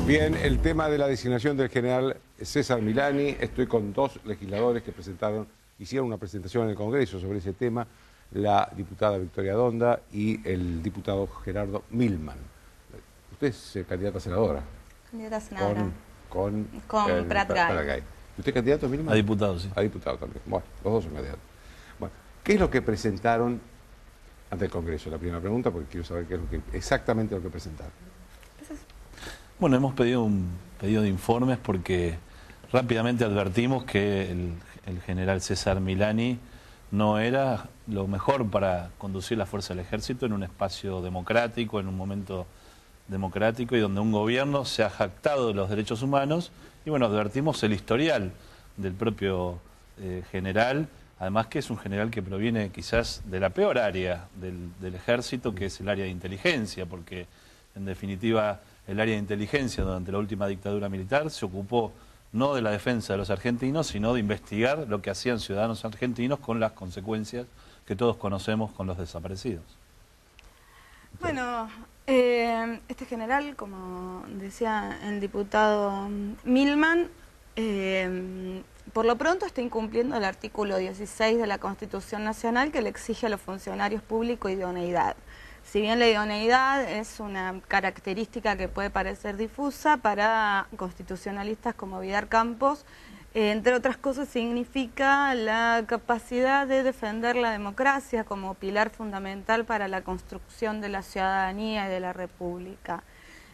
Bien, el tema de la designación del general César Milani. Estoy con dos legisladores que hicieron una presentación en el Congreso sobre ese tema, la diputada Victoria Donda y el diputado Gerardo Milman. Usted es candidata a senadora. Candidata a senadora. Con Prat Gay. ¿Usted es candidato, Milman? A diputado, sí. A diputado también. Bueno, los dos son candidatos. Bueno, ¿qué es lo que presentaron ante el Congreso? La primera pregunta, porque quiero saber qué es exactamente lo que presentaron. Bueno, hemos pedido un pedido de informes porque rápidamente advertimos que el general César Milani no era lo mejor para conducir la fuerza del ejército en un espacio democrático, en un momento democrático y donde un gobierno se ha jactado de los derechos humanos. Y bueno, advertimos el historial del propio general, además que es un general que proviene quizás de la peor área del ejército, que es el área de inteligencia, porque en definitiva el área de inteligencia durante la última dictadura militar se ocupó no de la defensa de los argentinos, sino de investigar lo que hacían ciudadanos argentinos con las consecuencias que todos conocemos con los desaparecidos. Bueno, este general, como decía el diputado Milman, por lo pronto está incumpliendo el artículo 16 de la Constitución Nacional, que le exige a los funcionarios públicos idoneidad. Si bien la idoneidad es una característica que puede parecer difusa para constitucionalistas como Vidal Campos, entre otras cosas significa la capacidad de defender la democracia como pilar fundamental para la construcción de la ciudadanía y de la república.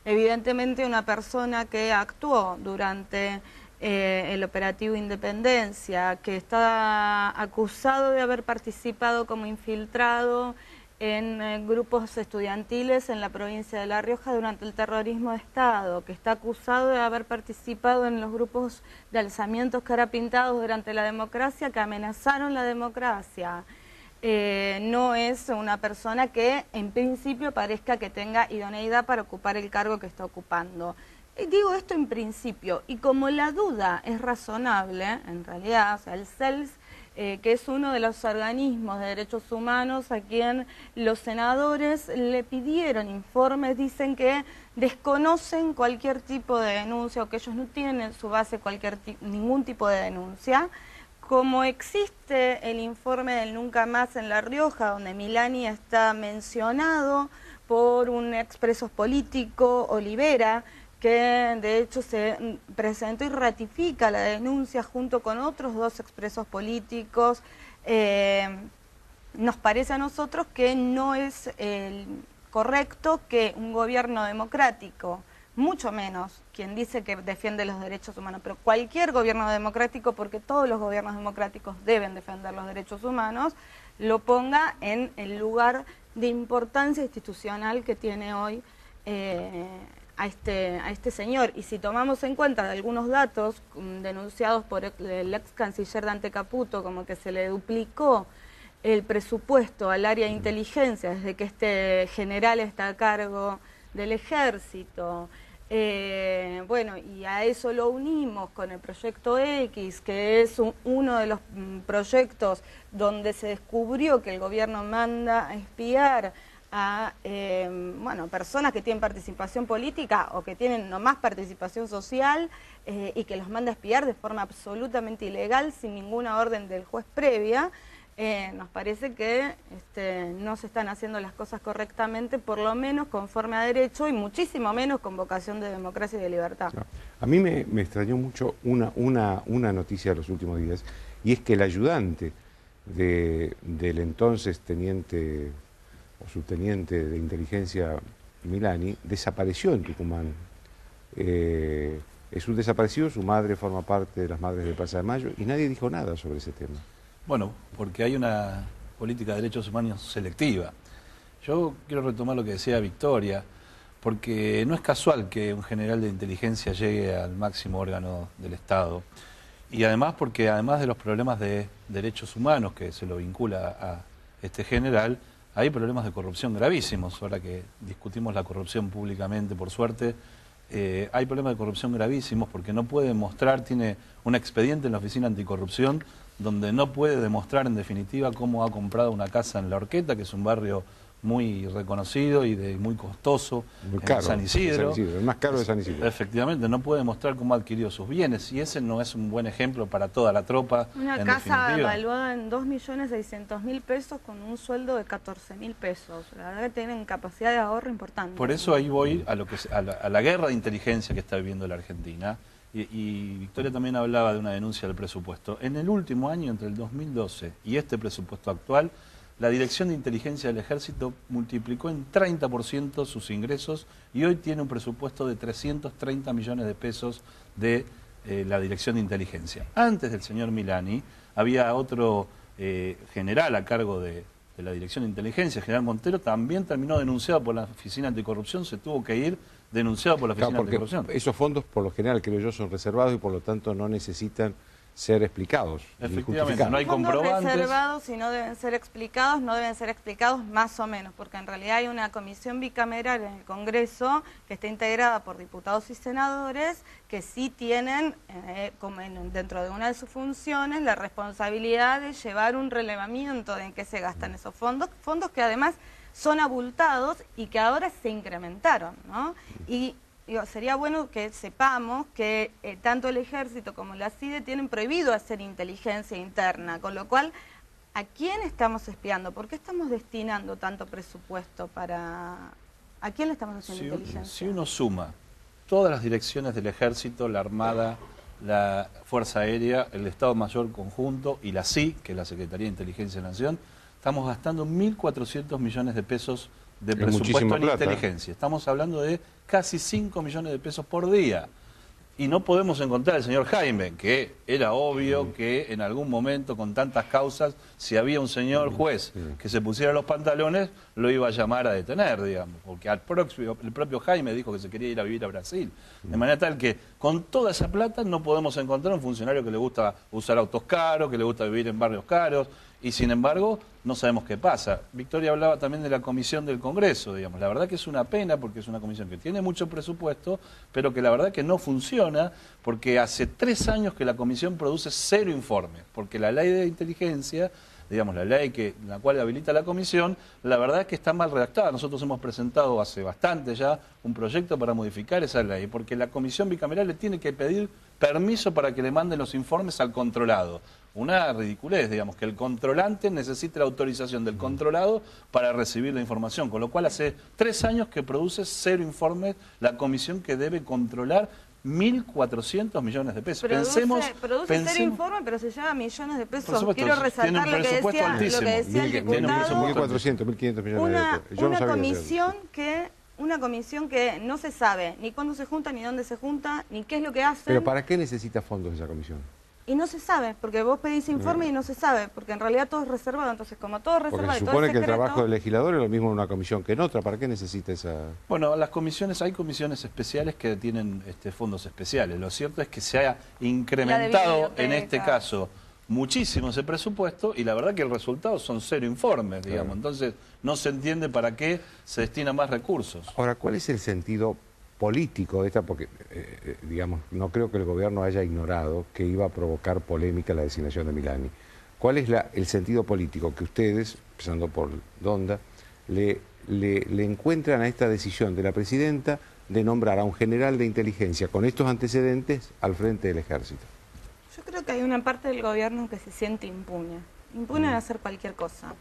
Evidentemente una persona que actuó durante el operativo Independencia, que está acusado de haber participado como infiltrado en grupos estudiantiles en la provincia de La Rioja durante el terrorismo de Estado, que está acusado de haber participado en los grupos de alzamientos carapintados durante la democracia que amenazaron la democracia. No es una persona que en principio parezca que tenga idoneidad para ocupar el cargo que está ocupando. Y digo esto en principio, y como la duda es razonable, en realidad, o sea, el CELS, que es uno de los organismos de derechos humanos a quien los senadores le pidieron informes, dicen que desconocen cualquier tipo de denuncia o que ellos no tienen en su base ningún tipo de denuncia. Como existe el informe del Nunca Más en La Rioja, donde Milani está mencionado por un expreso político, Olivera, que de hecho se presentó y ratifica la denuncia junto con otros dos expresos políticos, nos parece a nosotros que no es correcto que un gobierno democrático, mucho menos quien dice que defiende los derechos humanos, pero cualquier gobierno democrático, porque todos los gobiernos democráticos deben defender los derechos humanos, lo ponga en el lugar de importancia institucional que tiene hoy a este señor. Y si tomamos en cuenta algunos datos denunciados por el ex canciller Dante Caputo, como que se le duplicó el presupuesto al área de inteligencia desde que este general está a cargo del ejército, bueno, y a eso lo unimos con el proyecto X, que es uno de los proyectos donde se descubrió que el gobierno manda a espiar a bueno, personas que tienen participación política o que tienen nomás participación social y que los manda a espiar de forma absolutamente ilegal, sin ninguna orden del juez previa. Nos parece que no se están haciendo las cosas correctamente, por lo menos conforme a derecho y muchísimo menos con vocación de democracia y de libertad. No. A mí me extrañó mucho una noticia de los últimos días, y es que el ayudante del entonces teniente o subteniente de inteligencia Milani desapareció en Tucumán. Es un desaparecido, su madre forma parte de las Madres de Plaza de Mayo y nadie dijo nada sobre ese tema. Bueno, porque hay una política de derechos humanos selectiva. Yo quiero retomar lo que decía Victoria, porque no es casual que un general de inteligencia llegue al máximo órgano del Estado. Y además porque además de los problemas de derechos humanos que se lo vincula a este general, hay problemas de corrupción gravísimos. Ahora que discutimos la corrupción públicamente, por suerte, hay problemas de corrupción gravísimos porque no puede demostrar, tiene un expediente en la Oficina Anticorrupción donde no puede demostrar en definitiva cómo ha comprado una casa en La Horqueta, que es un barrio muy reconocido y de muy costoso, Muy caro, San Isidro. el más caro de San Isidro. Efectivamente, no puede mostrar cómo ha adquirido sus bienes y ese no es un buen ejemplo para toda la tropa. Una en casa definitiva. evaluada en 2.600.000 pesos con un sueldo de 14.000 pesos. La verdad que tienen capacidad de ahorro importante. Por eso ahí voy a lo que a la guerra de inteligencia que está viviendo la Argentina. Y Victoria también hablaba de una denuncia del presupuesto. En el último año, entre el 2012 y este presupuesto actual, la Dirección de Inteligencia del Ejército multiplicó en 30% sus ingresos y hoy tiene un presupuesto de 330 millones de pesos de la Dirección de Inteligencia. Antes del señor Milani había otro general a cargo de la Dirección de Inteligencia, general Montero, también terminó denunciado por la Oficina Anticorrupción, se tuvo que ir denunciado por la Oficina Anticorrupción. Esos fondos, por lo general, creo yo, son reservados y por lo tanto no necesitan ser explicados. Efectivamente, no hay fondos comprobantes. reservados y no deben ser explicados, no deben ser explicados más o menos, porque en realidad hay una comisión bicameral en el Congreso que está integrada por diputados y senadores que sí tienen, dentro de una de sus funciones, la responsabilidad de llevar un relevamiento de en qué se gastan esos fondos, fondos que además son abultados y que ahora se incrementaron, ¿no? Y sería bueno que sepamos que tanto el Ejército como la CIDE tienen prohibido hacer inteligencia interna, con lo cual, ¿a quién estamos espiando? ¿Por qué estamos destinando tanto presupuesto para...? ¿A quién le estamos haciendo inteligencia? Si uno suma todas las direcciones del Ejército, la Armada, la Fuerza Aérea, el Estado Mayor Conjunto y la CI, que es la Secretaría de Inteligencia de la Nación, estamos gastando 1.400 millones de pesos de presupuesto en inteligencia. Estamos hablando de casi 5 millones de pesos por día. Y no podemos encontrar al señor Jaime, que era obvio que en algún momento, con tantas causas, si había un señor juez que se pusiera los pantalones, lo iba a llamar a detener, digamos, porque el propio Jaime dijo que se quería ir a vivir a Brasil. De manera tal que con toda esa plata no podemos encontrar un funcionario que le gusta usar autos caros, que le gusta vivir en barrios caros, y sin embargo no sabemos qué pasa. Victoria hablaba también de la comisión del Congreso, digamos. La verdad que es una pena porque es una comisión que tiene mucho presupuesto, pero que la verdad que no funciona porque hace 3 años que la comisión produce 0 informes, porque la ley de inteligencia, digamos, la ley en la cual habilita la comisión, la verdad es que está mal redactada. Nosotros hemos presentado hace bastante ya un proyecto para modificar esa ley, porque la comisión bicameral le tiene que pedir permiso para que le manden los informes al controlado. Una ridiculez, digamos, que el controlante necesite la autorización del controlado para recibir la información, con lo cual hace 3 años que produce 0 informes la comisión que debe controlar 1.400 millones de pesos. Produce 0 informes, pero se lleva millones de pesos. Quiero resaltar lo que decía el diputado. 1.400, 1.500 millones de pesos. Una comisión que no se sabe ni cuándo se junta, ni dónde se junta, ni qué es lo que hace. ¿Pero para qué necesita fondos esa comisión? Y no se sabe, porque vos pedís informe y no se sabe, porque en realidad todo es reservado. Entonces, como todo es reservado... Porque se supone que el trabajo del legislador es lo mismo en una comisión que en otra. ¿Para qué necesita esa...? Bueno, las comisiones, hay comisiones especiales que tienen fondos especiales. Lo cierto es que se ha incrementado, en este caso, muchísimo ese presupuesto y la verdad que el resultado son 0 informes, digamos. Entonces, no se entiende para qué se destina más recursos. Ahora, ¿cuál es el sentido político de esta? Porque, digamos, no creo que el gobierno haya ignorado que iba a provocar polémica la designación de Milani. ¿Cuál es el sentido político que ustedes, empezando por Donda, le encuentran a esta decisión de la presidenta de nombrar a un general de inteligencia con estos antecedentes al frente del ejército? Yo creo que hay una parte del gobierno que se siente impune de hacer cualquier cosa.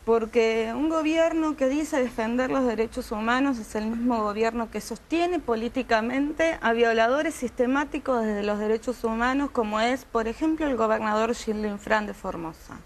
Porque un gobierno que dice defender los derechos humanos es el mismo gobierno que sostiene políticamente a violadores sistemáticos de los derechos humanos, como es, por ejemplo, el gobernador Gildo Infran de Formosa.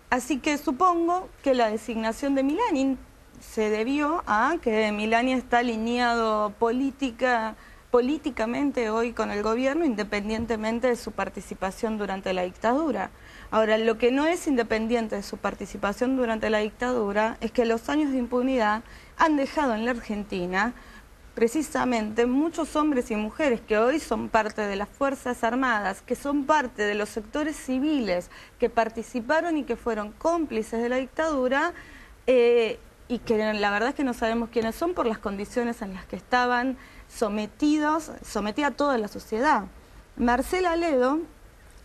Así que supongo que la designación de Milani se debió a que Milani está alineado políticamente hoy con el gobierno, independientemente de su participación durante la dictadura. Ahora, lo que no es independiente de su participación durante la dictadura es que los años de impunidad han dejado en la Argentina precisamente muchos hombres y mujeres que hoy son parte de las Fuerzas Armadas, que son parte de los sectores civiles, que participaron y que fueron cómplices de la dictadura, y que la verdad es que no sabemos quiénes son por las condiciones en las que estaban sometida toda la sociedad. Marcela Ledo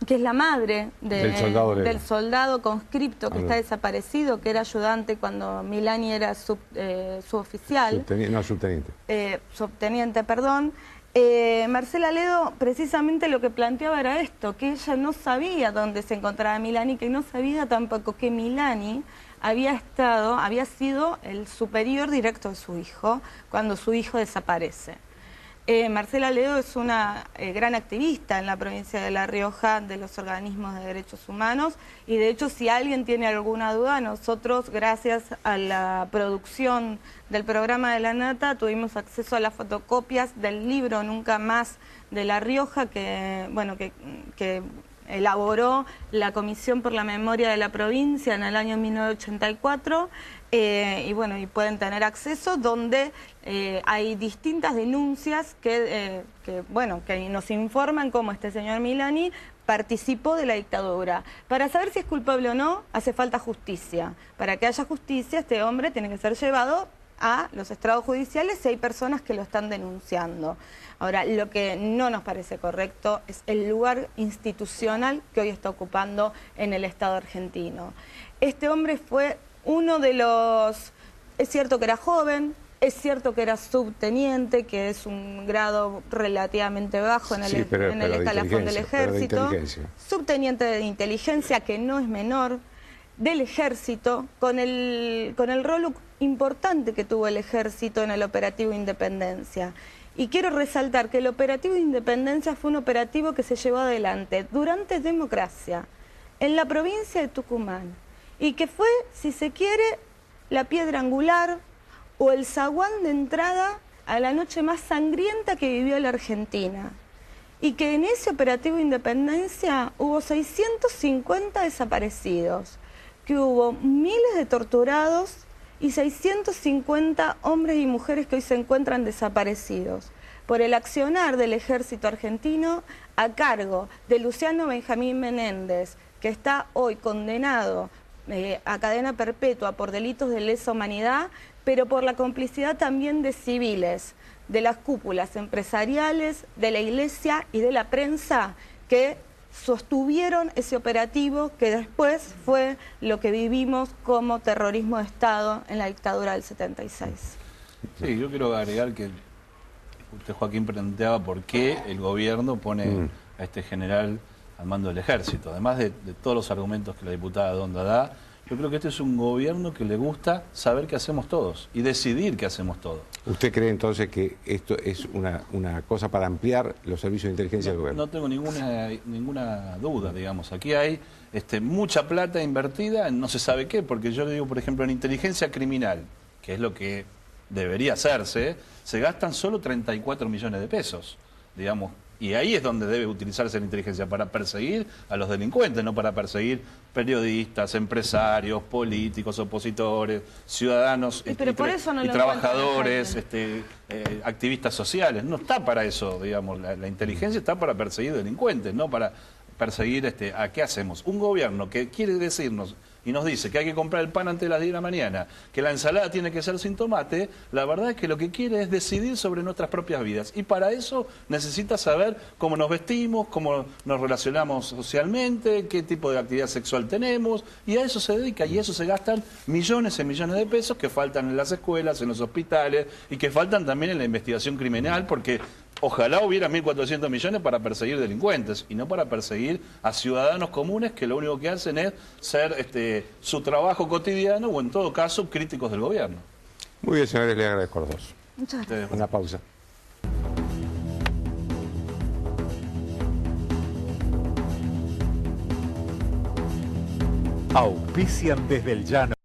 que es la madre del soldado conscripto que está desaparecido, que era ayudante cuando Milani era suboficial. Subteniente, perdón. Marcela Ledo precisamente lo que planteaba era esto, que ella no sabía dónde se encontraba Milani, que no sabía tampoco que Milani había sido el superior directo de su hijo cuando su hijo desaparece. Marcela Ledo es una gran activista en la provincia de La Rioja de los organismos de derechos humanos y de hecho si alguien tiene alguna duda, nosotros gracias a la producción del programa de La Nata tuvimos acceso a las fotocopias del libro Nunca Más de La Rioja que elaboró la Comisión por la Memoria de la Provincia en el año 1984 y pueden tener acceso donde hay distintas denuncias que nos informan cómo este señor Milani participó de la dictadura. Para saber si es culpable o no, hace falta justicia. Para que haya justicia, este hombre tiene que ser llevado a los estrados judiciales si hay personas que lo están denunciando. Ahora, lo que no nos parece correcto es el lugar institucional que hoy está ocupando en el Estado argentino. Este hombre fue uno de los... Es cierto que era joven, es cierto que era subteniente, que es un grado relativamente bajo en el escalafón del ejército. Subteniente de inteligencia, que no es menor, del ejército, con el rol importante que tuvo el ejército en el operativo Independencia. Y quiero resaltar que el operativo Independencia fue un operativo que se llevó adelante durante democracia en la provincia de Tucumán y que fue, si se quiere, la piedra angular o el zaguán de entrada a la noche más sangrienta que vivió la Argentina. Y que en ese operativo Independencia hubo 650 desaparecidos, que hubo miles de torturados y 650 hombres y mujeres que hoy se encuentran desaparecidos por el accionar del ejército argentino a cargo de Luciano Benjamín Menéndez, que está hoy condenado a cadena perpetua por delitos de lesa humanidad, pero por la complicidad también de civiles, de las cúpulas empresariales, de la iglesia y de la prensa que sostuvieron ese operativo que después fue lo que vivimos como terrorismo de Estado en la dictadura del 76. Sí, yo quiero agregar que usted, Joaquín, planteaba por qué el gobierno pone a este general al mando del ejército. Además de todos los argumentos que la diputada Donda da, yo creo que este es un gobierno que le gusta saber qué hacemos todos y decidir qué hacemos todos. ¿Usted cree entonces que esto es una cosa para ampliar los servicios de inteligencia del gobierno? No tengo ninguna duda, digamos. Aquí hay mucha plata invertida en no se sabe qué, porque yo le digo, por ejemplo, en inteligencia criminal, que es lo que debería hacerse, se gastan solo 34 millones de pesos, digamos. Y ahí es donde debe utilizarse la inteligencia, para perseguir a los delincuentes, no para perseguir periodistas, empresarios, políticos, opositores, ciudadanos y trabajadores, activistas sociales. No está para eso, digamos. La inteligencia está para perseguir delincuentes, no para perseguir a qué hacemos. Un gobierno que quiere decirnos y nos dice que hay que comprar el pan antes de las 10 de la mañana, que la ensalada tiene que ser sin tomate, la verdad es que lo que quiere es decidir sobre nuestras propias vidas. Y para eso necesita saber cómo nos vestimos, cómo nos relacionamos socialmente, qué tipo de actividad sexual tenemos, y a eso se dedica, y eso se gastan millones y millones de pesos que faltan en las escuelas, en los hospitales, y que faltan también en la investigación criminal, porque ojalá hubiera 1.400 millones para perseguir delincuentes y no para perseguir a ciudadanos comunes que lo único que hacen es ser su trabajo cotidiano o en todo caso críticos del gobierno. Muy bien, señores, le agradezco a los dos. Muchas gracias. Una pausa. Auspician desde el llano.